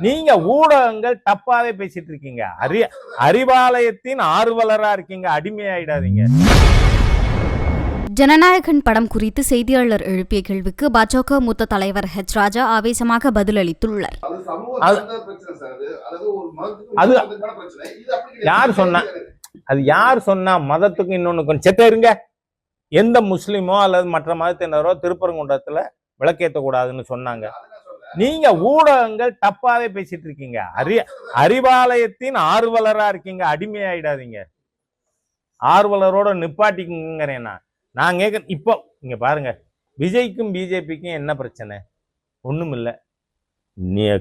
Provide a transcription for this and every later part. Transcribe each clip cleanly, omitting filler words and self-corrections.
நீங்க ஊடகங்கள் தப்பாவே பேசிட்டு இருக்கீங்க. அறிவாலயத்தின் ஆர்வலரா இருக்கீங்க, அடிமையாயிடாதீங்க. ஜனநாயகன் படம் குறித்து செய்தியாளர் எழுப்பிய கேள்விக்கு பாஜக மூத்த தலைவர் ஹெச் ராஜா ஆவேசமாக பதிலளித்துள்ளார். அது யார் சொன்னா? அது யார் சொன்னா? மதத்துக்கு இன்னொன்னு கொஞ்சம் செத்த இருங்க. எந்த முஸ்லிமோ அல்லது மற்ற மதத்தினரோ திருப்பரங்குன்றத்துல விளக்கேற்ற கூடாதுன்னு சொன்னாங்க? நீங்க ஊடகங்கள் தப்பாவே பேசிட்டு இருக்கீங்க. அறிவாலயத்தின் ஆர்வலரா இருக்கீங்க, அடிமையாயிடாதீங்க. ஆர்வலரோட நிப்பாட்டிக்கிறேன்னா நான் கேட்க. இப்போ நீங்க பாருங்க, விஜய்க்கும் பிஜேபிக்கும் என்ன பிரச்சனை? ஒண்ணும் இல்லை.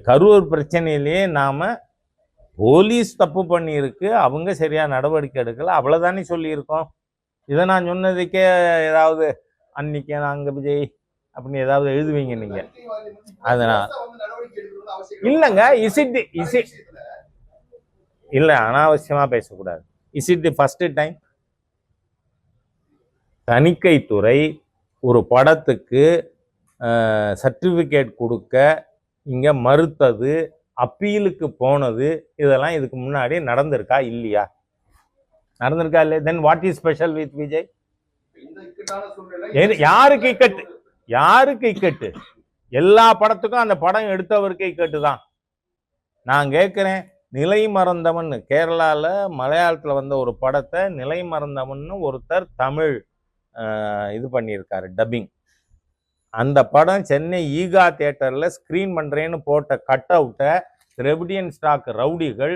கரூர் பிரச்சனையிலேயே நாம போலீஸ் தப்பு பண்ணியிருக்கு, அவங்க சரியா நடவடிக்கை எடுக்கல, அவ்வளவுதானே சொல்லியிருக்கோம். இதை நான் சொன்னதுக்கே ஏதாவது அன்னைக்கு நாங்க விஜய் அப்படின்னு ஏதாவது எழுதுவீங்க நீங்க? அதனால இல்லைங்க. இல்ல, அனாவசியமா பேசக்கூடாது. Is it the first time தணிக்கைத்துறை ஒரு படத்துக்கு சர்டிஃபிகேட் கொடுக்க இங்க மறுத்தது, அப்பீலுக்கு போனது, இதெல்லாம் இதுக்கு முன்னாடி நடந்திருக்கா இல்லையா? நடந்திருக்கா இல்லையா? Then what is special with Vijay? யாருக்கு இக்கட்டு? யாருக்கு இக்கட்டு? எல்லா படத்துக்கும் அந்த படம் எடுத்தவருக்கு இக்கட்டு தான். நான் கேட்கிறேன், நிலை மறந்தவன் கேரளால மலையாளத்துல வந்த ஒரு படத்தை நிலை மறந்தவன் ஒருத்தர் தமிழ் இது பண்ணியிருக்காரு, டப்பிங். அந்த படம் சென்னை ஈகா தியேட்டர்ல ஸ்கிரீன் பண்றேன்னு போட்ட கட் அவுட்டை திரெவிடியன் ஸ்டாக் ரவுடிகள்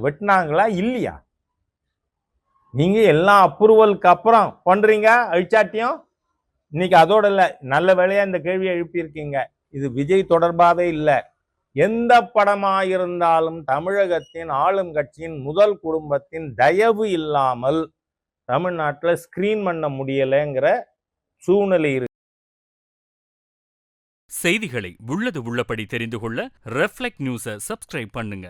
வெட்டினாங்களா இல்லையா? நீங்க எல்லாம் அப்ரூவலுக்கு அப்புறம் பண்றீங்க அழிச்சாட்டியும். இன்னைக்கு அதோட இல்லை, நல்ல வேலையா இந்த கேள்வியை எழுப்பியிருக்கீங்க. இது விஜய் தொடர்பாகவே இல்லை. எந்த படமாயிருந்தாலும் தமிழகத்தின் ஆளும் கட்சியின் முதல் குடும்பத்தின் தயவு இல்லாமல் தமிழ்நாட்டில் ஸ்கிரீன் பண்ண முடியலைங்கிற சூழ்நிலை இருக்கு. செய்திகளை உள்ளது உள்ளபடி தெரிந்து கொள்ள ரெஃப்ளெக்ட் நியூஸை சப்ஸ்கிரைப் பண்ணுங்க.